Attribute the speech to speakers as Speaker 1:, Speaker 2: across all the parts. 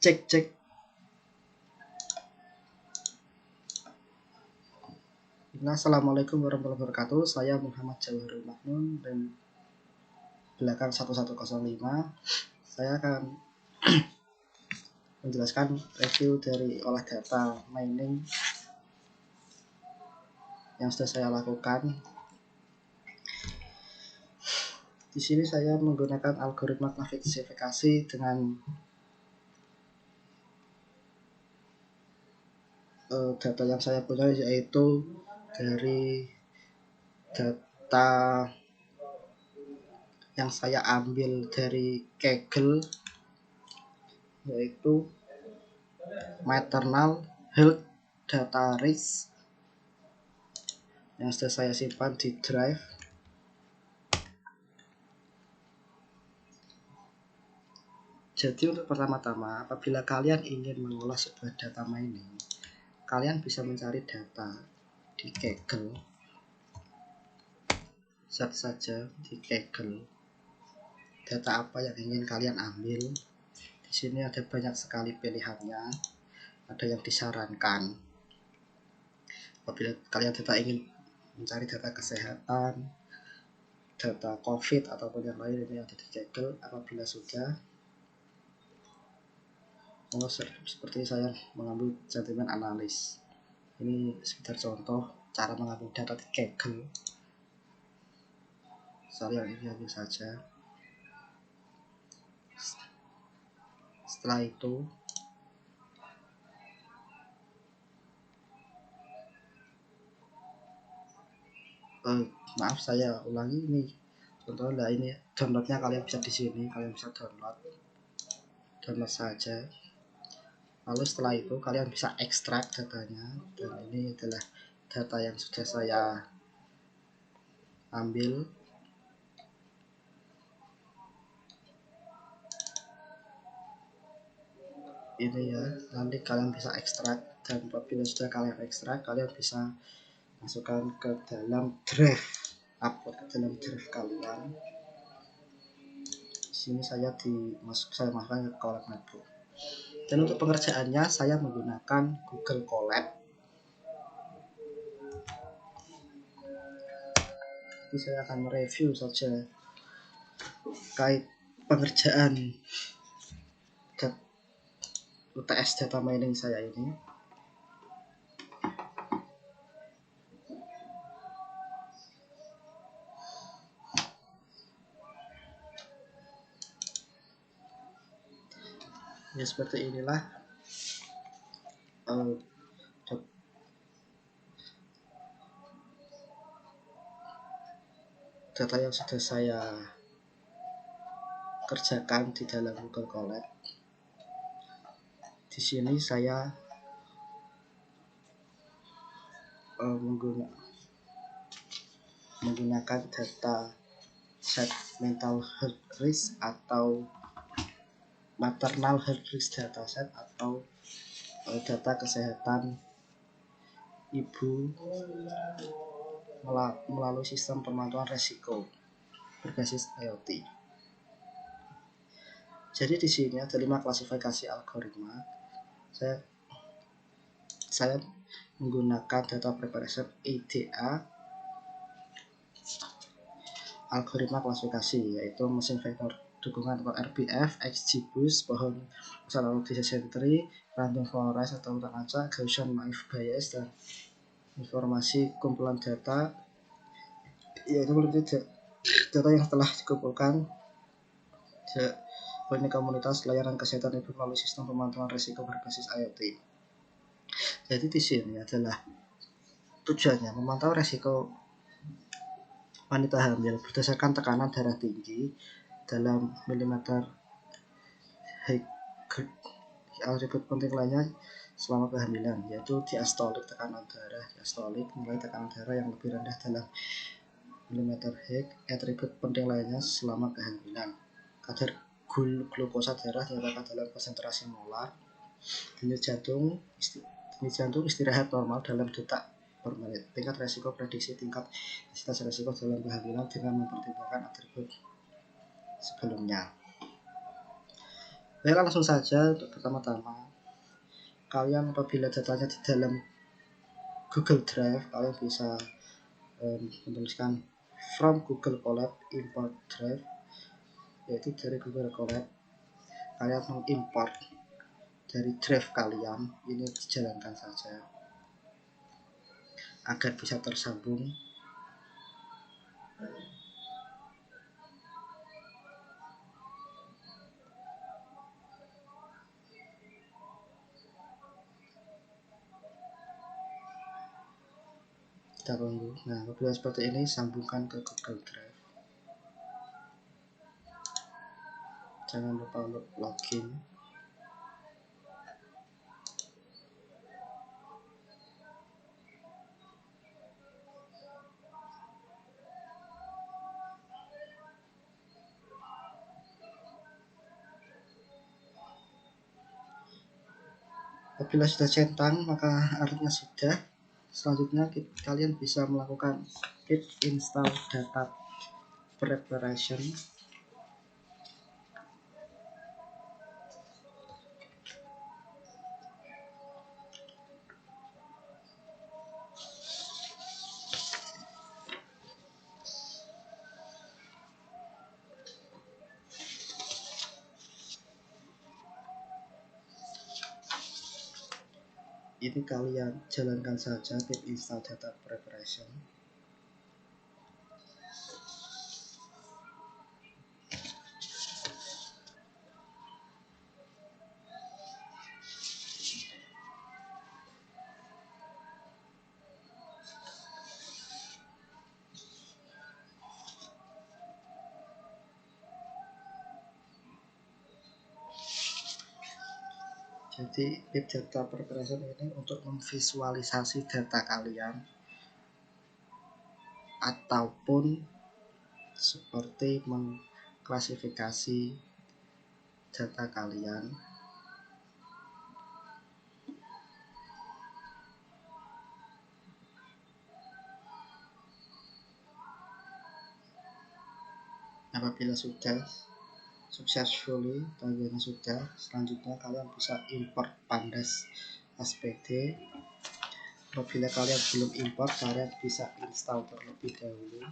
Speaker 1: Cek. Assalamualaikum warahmatullahi wabarakatuh. Saya Muhammad Jawahirul Maknun dan belakang 1105. Saya akan menjelaskan review dari olah data mining yang sudah saya lakukan. Di sini saya menggunakan algoritma klasifikasi dengan data yang saya punya, yaitu dari data yang saya ambil dari Kaggle, yaitu maternal health data risk yang sudah saya simpan di drive. Jadi untuk pertama-tama, apabila kalian ingin mengolah sebuah data mining, kalian bisa mencari data di Kaggle, search saja di Kaggle data apa yang ingin kalian ambil. Di sini ada banyak sekali pilihannya, ada yang disarankan. Apabila kalian ingin mencari data kesehatan, data COVID ataupun yang lain, ini ada di Kaggle. Apabila sudah, seperti saya mengambil sentimen analis. Ini sekedar contoh cara mengambil data di Kaggle. Saya ini ambil saja. Setelah itu maaf, saya ulangi, ini contohnya. Ini downloadnya kalian bisa di sini, kalian bisa download saja. Lalu setelah itu kalian bisa ekstrak datanya, dan ini adalah data yang sudah saya ambil. Ini ya, nanti kalian bisa ekstrak, dan apabila sudah kalian ekstrak, kalian bisa masukkan ke dalam drive, upload ke dalam drive kalian. Di sini saya masukkan ke Colab Notebook. Dan untuk pengerjaannya saya menggunakan Google Colab. Jadi saya akan mereview saja terkait pengerjaan UTS data mining saya ini. Ya, seperti inilah data yang sudah saya kerjakan di dalam Google Colab. Di sini saya menggunakan data set mental health risk atau maternal health risk dataset, atau data kesehatan ibu melalui sistem pemantauan resiko berbasis IoT. Jadi di sini ada 5 klasifikasi algoritma. Saya menggunakan data preparation EDA, algoritma klasifikasi, yaitu mesin vektor dukungan atau RBF, XGBoost, pohon selalu decision tree, random forest atau urutan acak, Gaussian naive bias, dan informasi kumpulan data, yaitu data yang telah dikumpulkan oleh komunitas layanan kesehatan ibu melalui sistem pemantauan risiko berbasis IoT. Jadi di sini adalah tujuannya memantau risiko wanita hamil berdasarkan tekanan darah tinggi dalam milimeter Hg. Atribut penting lainnya selama kehamilan, yaitu diastolik tekanan darah. Diastolik nilai tekanan darah yang lebih rendah dalam milimeter Hg. Atribut penting lainnya selama kehamilan: kadar glukosa darah dinyatakan dalam konsentrasi molar, denyut jantung istirahat normal dalam detak per menit, tingkat resiko prediksi tingkat intensitas resiko dalam kehamilan dengan mempertimbangkan atribut sebelumnya. Baiklah, langsung saja. Untuk pertama-tama, kalian apabila datanya di dalam Google Drive, kalian bisa menuliskan from Google Colab import drive, yaitu dari Google Colab kalian mengimport dari drive kalian. Ini dijalankan saja agar bisa tersambung. Kita tunggu. Nah, apabila seperti ini, sambungkan ke Google Drive. Jangan lupa untuk login. Apabila sudah centang, maka artinya sudah. Selanjutnya kalian bisa melakukan git install data preparation. Ini kalian jalankan saja git install data preparation. Jadi big data preparation ini untuk memvisualisasi data kalian ataupun seperti mengklasifikasi data kalian. Apabila sudah successfully, tandanya sudah, selanjutnya kalian bisa import pandas SPD. Apabila kalian belum import, kalian bisa install terlebih dahulu.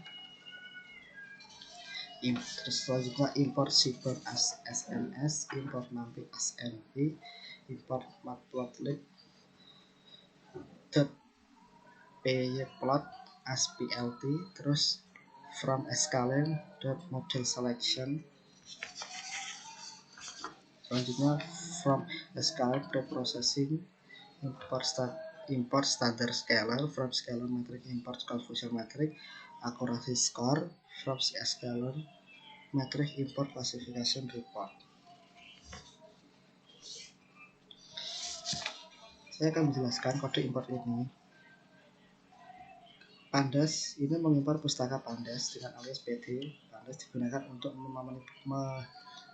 Speaker 1: Terus selanjutnya import Cyber SNS, import nanti SNP, import matplotlib .pyplot SPLT, terus from sklearn.model selection. Selanjutnya from sklearn preprocessing, import standard scalar, from scalar metric import confusion metric, accuracy score, from scalar metric import classification report. Saya akan menjelaskan kode import ini. Pandas ini mengimpor pustaka Pandas dengan alias PD. Pandas digunakan untuk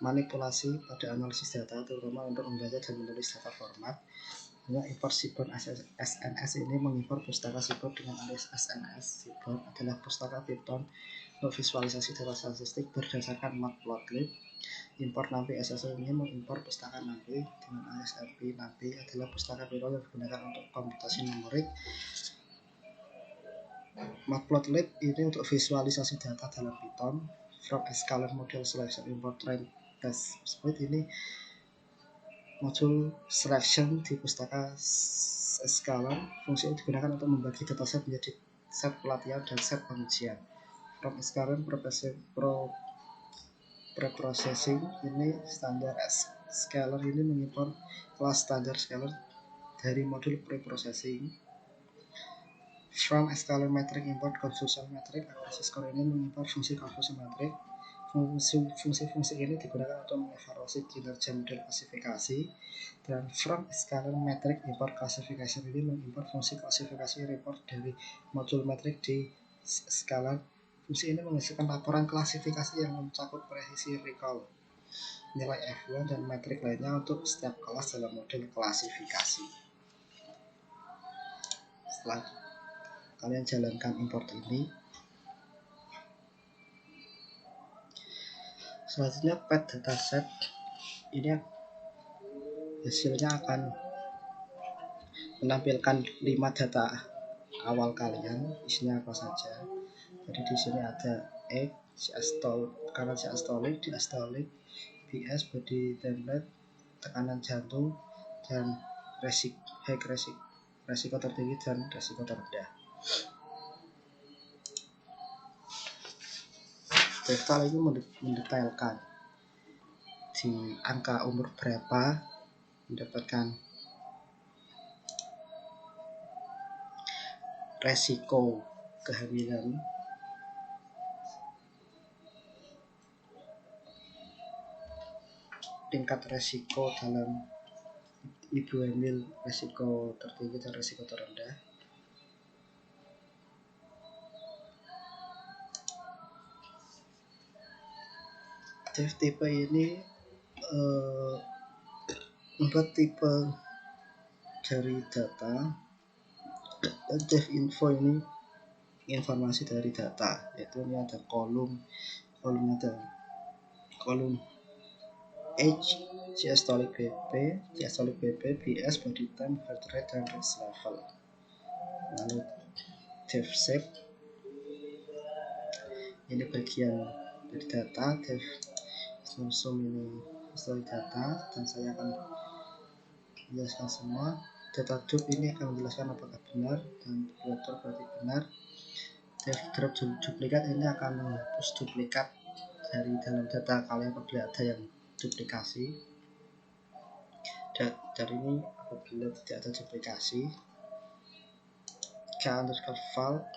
Speaker 1: memanipulasi pada analisis data, terutama untuk membaca dan menulis data format. Import Seaborn SNS ini mengimpor pustaka Seaborn dengan alias SNS. Seaborn adalah pustaka Python untuk visualisasi data statistik berdasarkan matplotlib. Import NumPy SSO ini mengimpor pustaka NumPy dengan alias NP. NumPy adalah pustaka Python yang digunakan untuk komputasi numerik. Matplotlib ini untuk visualisasi data dalam Python. From scalar model selection import train test split ini modul selection di pustaka scalar. Fungsi ini digunakan untuk membagi dataset menjadi set pelatihan dan set pengujian. From scalar preprocessing ini standar scalar ini mengimpor kelas standar scalar dari modul preprocessing. From scalar metric import confusion metric, accuracy score ini mengimpor fungsi confusion metric. Fungsi-fungsi ini digunakan untuk mengevaluasi kinerja model klasifikasi. Dan from scalar metric import classification ini mengimpor fungsi klasifikasi report dari modul metrik di scalar. Fungsi ini menghasilkan laporan klasifikasi yang mencakup presisi recall, nilai F1 dan metrik lainnya untuk setiap kelas dalam model klasifikasi. Setelah kalian jalankan import ini, selanjutnya pet dataset ini hasilnya akan menampilkan 5 data awal kalian, isinya apa saja. Jadi di sini ada egg, tekanan diastolik, BS body template, tekanan jantung, dan resiko tertinggi dan resiko terendah. Daftar ini mendetailkan di angka umur berapa mendapatkan resiko kehamilan, tingkat resiko dalam ibu hamil, resiko tertinggi dan resiko terendah. Tipe ini empat tipe dari data. Info ini informasi dari data, yaitu ini ada kolom age, diastolic BP, BS, body time, heart rate, dan risk level. Lalu dev shape, ini bagian dari data. Dev sum ini history data, dan saya akan menjelaskan semua. Data drop ini akan menjelaskan apakah benar dan filter berarti benar. Dev drop duplikat ini akan menghapus duplikat dari dalam data kalian apabila ada yang duplikasi. Dari ini apabila tidak ada duplikasi. K_val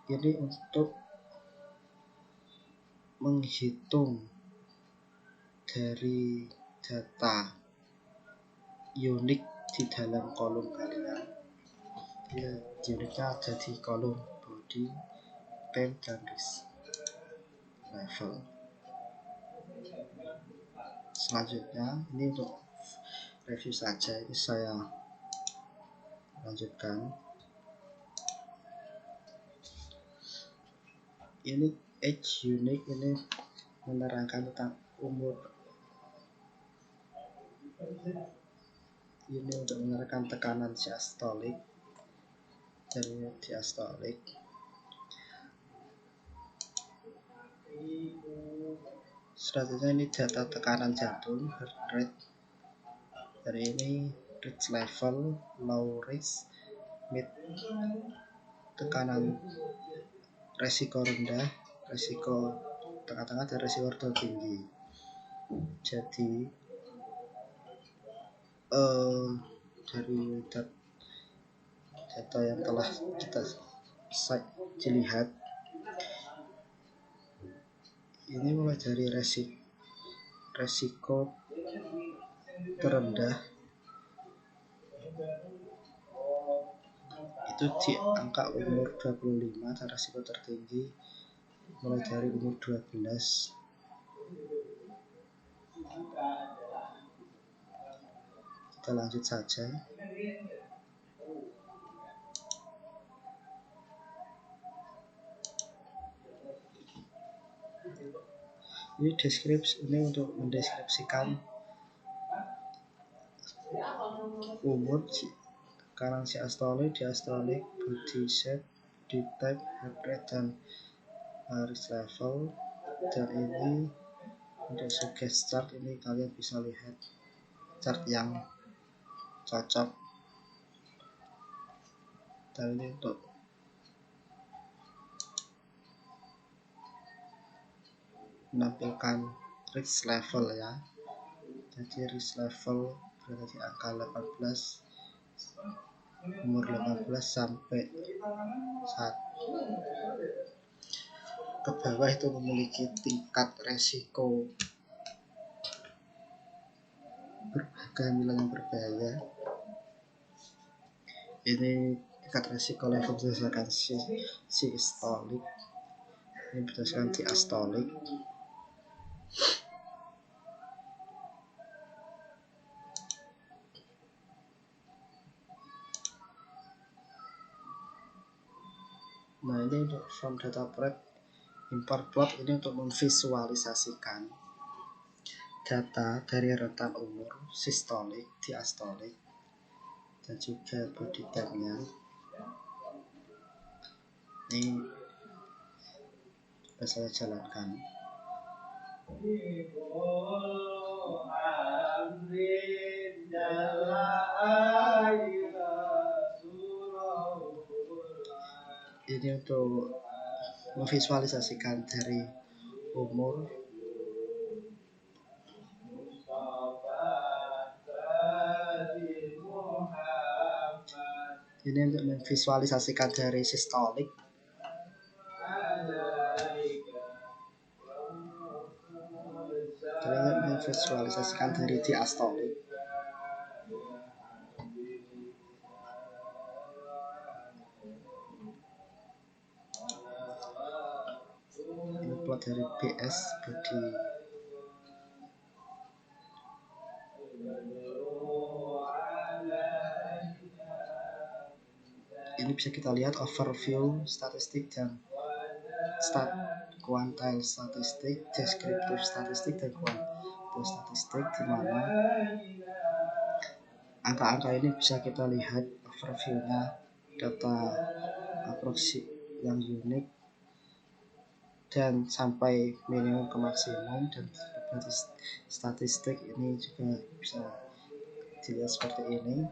Speaker 1: ini untuk menghitung dari data unik di dalam kolom kalian. Ya, uniknya ada di kolom body, time, dan risk level. Selanjutnya ini untuk review saja, ini saya lanjutkan. Ini age unique ini menerangkan tentang umur. Ini untuk menerangkan tekanan diastolik dari diastolik. Selanjutnya ini data tekanan jantung, heart rate. Dari ini risk level, low risk, mid tekanan resiko rendah, resiko tengah-tengah, dan resiko tertinggi. Jadi dari data yang telah kita lihat, ini mulai dari resiko terendah itu di angka umur 25, dan resiko tertinggi mulai dari umur 12. Kita lanjut saja. Ini deskripsi, ini untuk mendeskripsikan umur, tekanan diastolik, body shape, body type, heart rate, dan risk level. Dan ini untuk suggest chart, ini kalian bisa lihat chart yang cocok. Dan ini untuk menampilkan risk level ya. Jadi risk level berada di angka 18, umur 18 sampai 1 ke bawah itu memiliki tingkat resiko kehamilan yang berbahaya. Ini tingkat resiko level berdasarkan sistolik, ini berdasarkan diastolik. Nah, ini untuk from data prep, import plot ini untuk memvisualisasikan data dari rentan umur, sistolik, diastolik, dan juga body type-nya. Ini sudah saya jalankan. Ini untuk memvisualisasikan dari umur, ini untuk memvisualisasikan dari sistolik, ini memvisualisasikan dari diastolik. Ini plot dari BS body. Ini bisa kita lihat overview statistik dan kuantil statistik, deskriptif statistik, dan kuantil statistik, di mana angka-angka ini bisa kita lihat overview-nya, data aproksi yang unik dan sampai minimum ke maksimum, dan berarti statistik ini juga bisa dilihat seperti ini.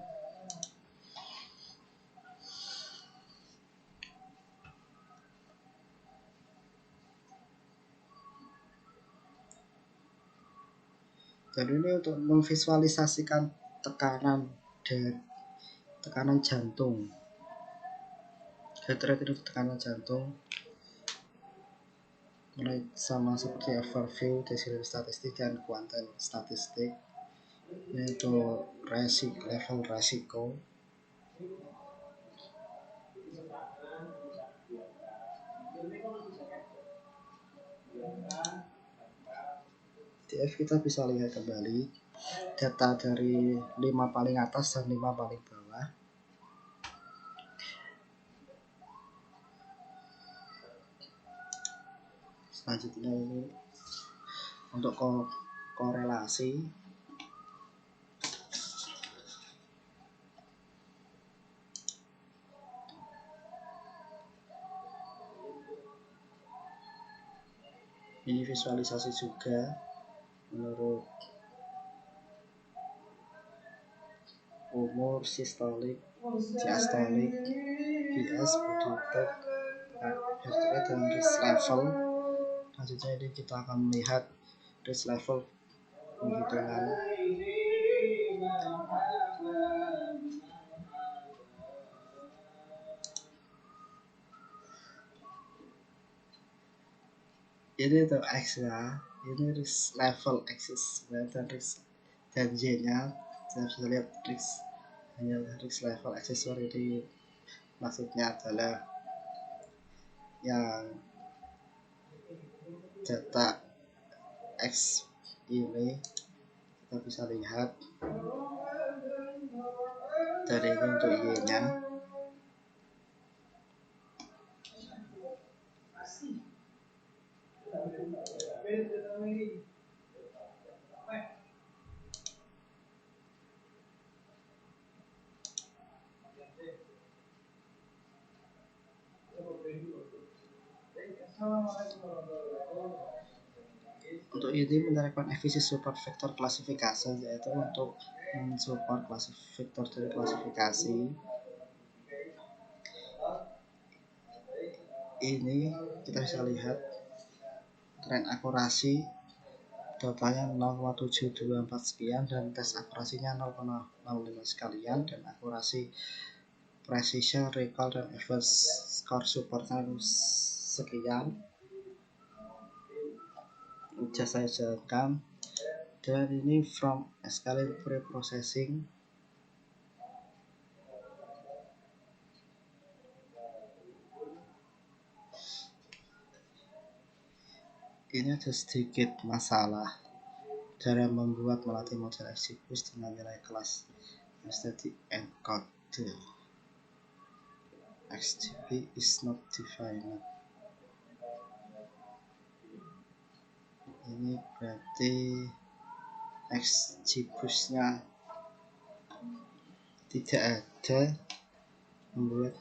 Speaker 1: Dan ini untuk memvisualisasikan tekanan dan tekanan jantung, heart rate itu tekanan jantung, mulai sama seperti overview, deskriptif statistik, dan kuantil statistik. Ini untuk level resiko. DF kita bisa lihat kembali data dari 5 paling atas dan 5 paling bawah. Selanjutnya ini untuk korelasi. Ini visualisasi juga menurut umur, sistolik, diastolik, BS, body type, heart rate, dan risk level. Selanjutnya ini kita akan melihat risk level penghitungan. Ini untuk X ya, ini risk level axis dan risk, dan Y nya saya bisa lihat risk level aksesor ini maksudnya adalah yang data X ini kita bisa lihat dari ini untuk Y nya. Untuk ini menerapkan efisien support vektor klasifikasi, yaitu untuk mensupport vektor dari klasifikasi. Ini kita bisa lihat tren akurasi datanya 0,724 sekian, dan tes akurasinya 0,05 sekalian, dan akurasi precision, recall, dan advanced score supportnya sekian. Bisa saya jalankan. Dan ini from escalate pre-processing. Ini ada sedikit masalah dalam membuat melatih model XGBoost dengan nilai kelas aesthetic encode. XGB is not defined. Ini berarti XGBoost-nya tidak ada, membuat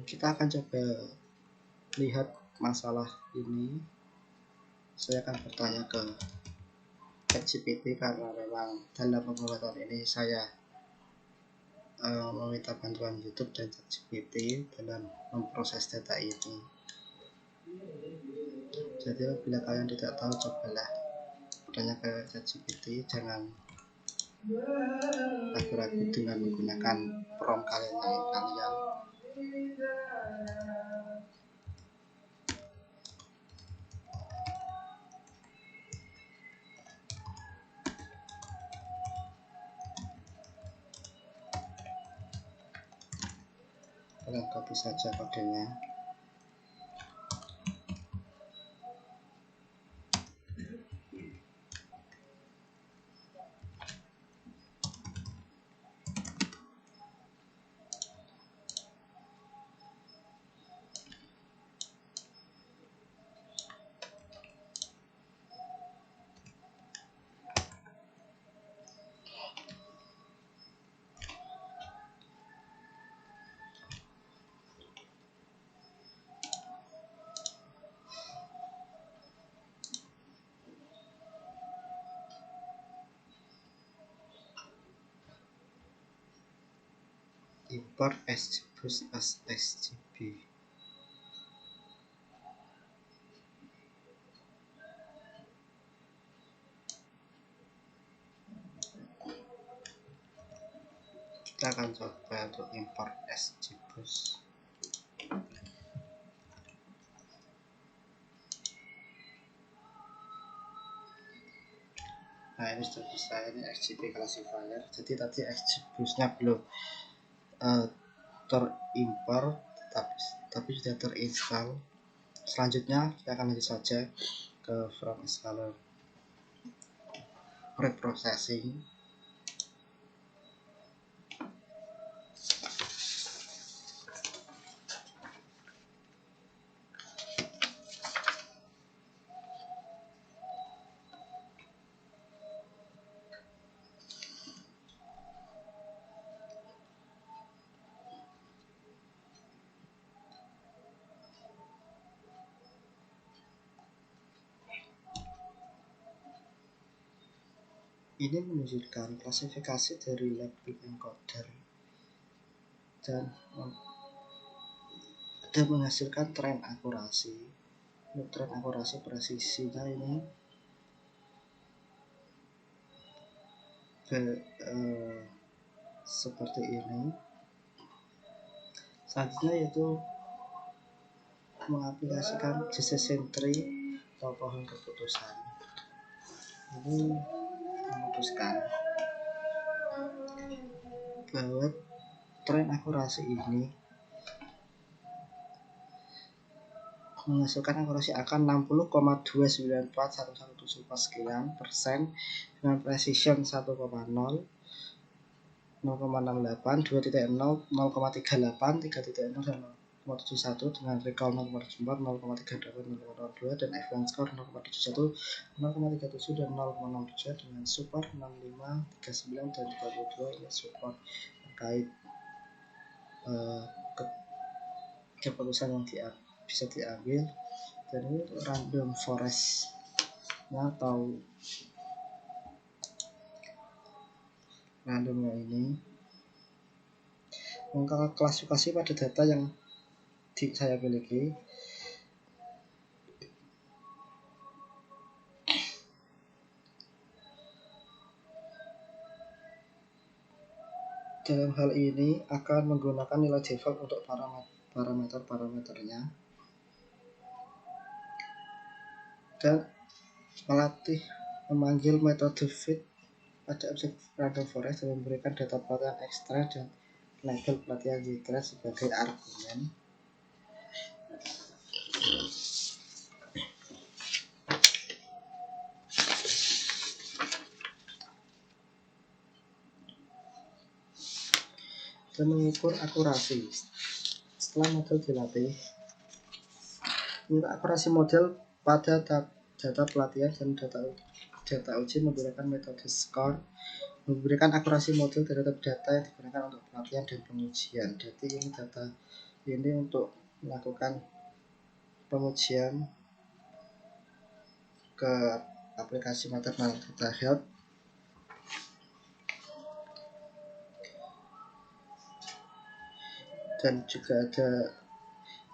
Speaker 1: kita akan coba lihat masalah ini. Saya akan bertanya ke ChatGPT karena memang dalam pembuatan ini saya meminta bantuan YouTube dan ChatGPT dalam memproses data ini. Jadi bila kalian tidak tahu, cobalah bertanya ke ChatGPT, jangan ragu-ragu dengan menggunakan prompt kalian. Kalian copy saja kodenya. Import XGBoost as XGB. Kita akan coba untuk import XGBoost. Nah, ini sudah bisa, ini XGB classifier. Jadi tadi XGBoost-nya belum terimport, tapi sudah terinstall. Selanjutnya kita akan lanjut saja ke from installer preprocessing. Ini menunjukkan klasifikasi dari label encoder dan menghasilkan tren akurasi. Tren akurasi presisinya ini seperti ini. Selanjutnya yaitu mengaplikasikan decision tree atau pohon keputusan. Ini memutuskan bahwa tren akurasi ini menghasilkan akurasi akan 60,2941117 sekian persen dengan precision 1,0, 0,68, 2.0, 0,38, 3.0 dan 0,71 dengan recall 0,74, 0,38, 0,02 dan advance score 0,71, 0,37 dan 0,67 dengan support 65, 39 dan 32. Ini support terkait keputusan yang bisa diambil. Dan ini untuk random forest atau randomnya ini mengangkat klasifikasi pada data yang saya miliki. Dalam hal ini akan menggunakan nilai default untuk parameter-parameternya dan memanggil metode fit pada objek random forest dan memberikan data pelatihan ekstra dan label pelatihan jika sebagai argumen. Dan mengukur akurasi. Setelah model dilatih, mengukur akurasi model pada data pelatihan dan data uji menggunakan metode SCORE, memberikan akurasi model terhadap data yang digunakan untuk pelatihan dan pengujian. Jadi ini data ini untuk melakukan pengujian ke aplikasi maternal data health. Dan juga ada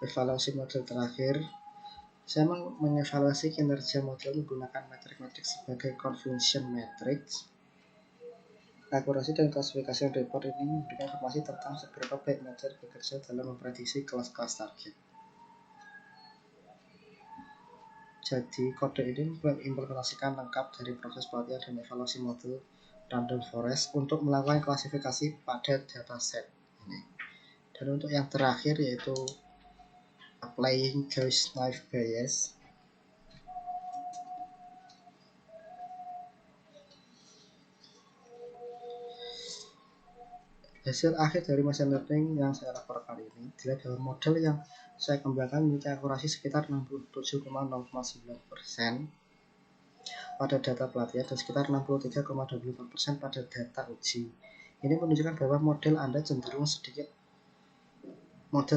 Speaker 1: evaluasi model terakhir. Saya mengevaluasi kinerja model menggunakan metrik-metrik sebagai confusion matrix. Akurasi dan klasifikasi report ini memberikan informasi tentang seberapa baik model bekerja dalam memprediksi kelas-kelas target. Jadi kode ini mengimplementasikan lengkap dari proses pelatihan dan evaluasi model random forest untuk melakukan klasifikasi pada dataset ini. Dan untuk yang terakhir yaitu applying Gauss knife bias. Hasil akhir dari machine learning yang saya laporkan ini dilihat bahwa model yang saya kembangkan memiliki akurasi sekitar 67,09% pada data pelatihan dan sekitar 63,24% pada data uji. Ini menunjukkan bahwa model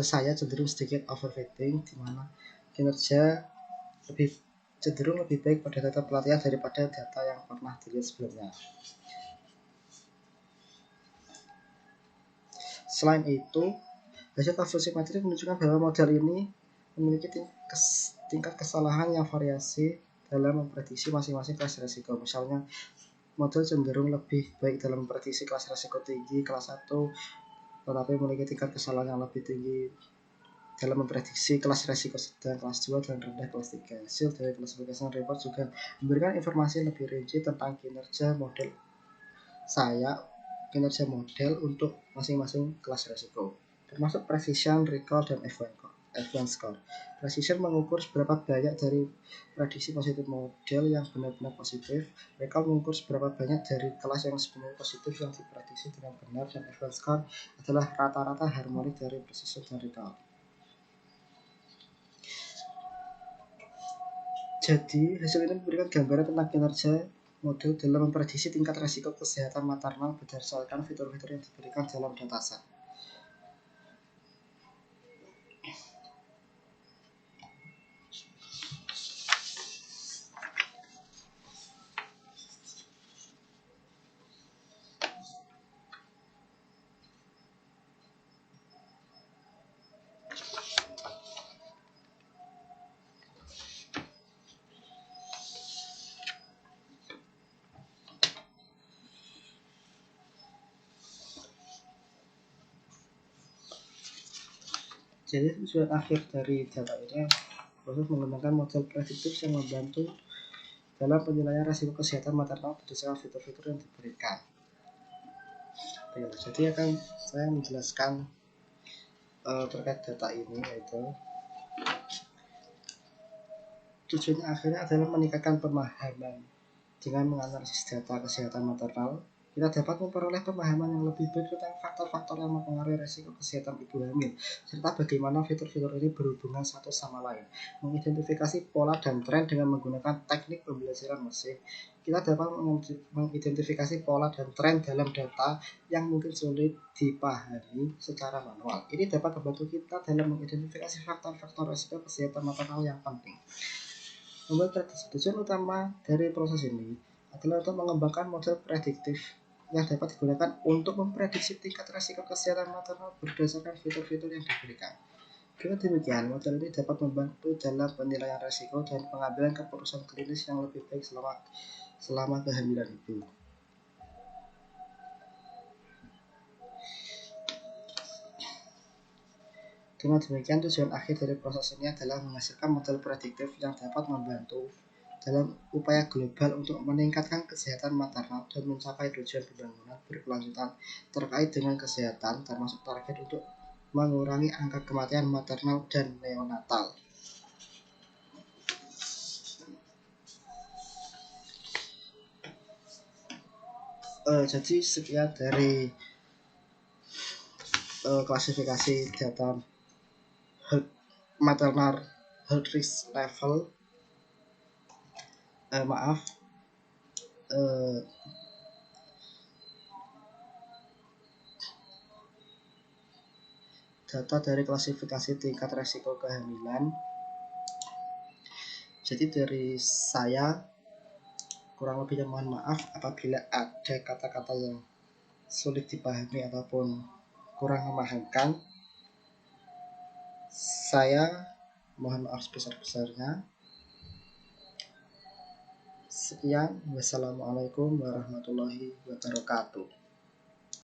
Speaker 1: saya cenderung sedikit overfitting, di mana kinerja cenderung lebih baik pada data pelatihan daripada data yang pernah dilihat sebelumnya. Selain itu, hasil confusion matrix menunjukkan bahwa model ini memiliki tingkat kesalahan yang variasi dalam memprediksi masing-masing kelas risiko. Misalnya, model cenderung lebih baik dalam memprediksi kelas risiko tinggi kelas 1, tetapi memiliki tingkat kesalahan yang lebih tinggi dalam memprediksi kelas risiko sedang kelas 2 dan rendah kelas 3. Hasil dari klasifikasi report juga memberikan informasi lebih rinci tentang kinerja model untuk masing-masing kelas risiko, termasuk precision, recall, dan advanced score. Precision mengukur seberapa banyak dari prediksi positif model yang benar-benar positif. Recall mengukur seberapa banyak dari kelas yang sebenarnya positif yang diprediksi dengan benar, dan advanced score adalah rata-rata harmonik dari precision dan recall. Jadi, hasil ini memberikan gambaran tentang kinerja model dalam memprediksi tingkat risiko kesehatan maternal berdasarkan fitur-fitur yang diberikan dalam dataset. Jadi tujuan akhir dari data ini proses mengembangkan model prediktif yang membantu dalam penilaian risiko kesehatan maternal berdasarkan fitur-fitur yang diberikan. Jadi akan saya menjelaskan terkait data ini, yaitu tujuannya akhirnya adalah meningkatkan pemahaman. Dengan menganalisis data kesehatan maternal, kita dapat memperoleh pemahaman yang lebih baik tentang faktor-faktor yang mempengaruhi risiko kesehatan ibu hamil, serta bagaimana fitur-fitur ini berhubungan satu sama lain. Mengidentifikasi pola dan tren dengan menggunakan teknik pembelajaran mesin, kita dapat mengidentifikasi pola dan tren dalam data yang mungkin sulit dipahami secara manual. Ini dapat membantu kita dalam mengidentifikasi faktor-faktor risiko kesehatan maternal yang penting. Tujuan utama dari proses ini adalah untuk mengembangkan model prediktif yang dapat digunakan untuk memprediksi tingkat risiko kesehatan maternal berdasarkan fitur-fitur yang diberikan. Dengan demikian, model ini dapat membantu dalam penilaian risiko dan pengambilan keputusan klinis yang lebih baik selama kehamilan ibu. Dengan demikian, tujuan akhir dari proses ini adalah menghasilkan model prediktif yang dapat membantu dalam upaya global untuk meningkatkan kesehatan maternal dan mencapai tujuan pembangunan berkelanjutan terkait dengan kesehatan, termasuk target untuk mengurangi angka kematian maternal dan neonatal. Jadi sekian dari klasifikasi data maternal health risk level. Data dari klasifikasi tingkat resiko kehamilan. Jadi dari saya kurang lebihnya mohon maaf apabila ada kata-kata yang sulit dipahami ataupun kurang memahamkan. Saya mohon maaf sebesar-besarnya. Sekian, wassalamualaikum warahmatullahi wabarakatuh.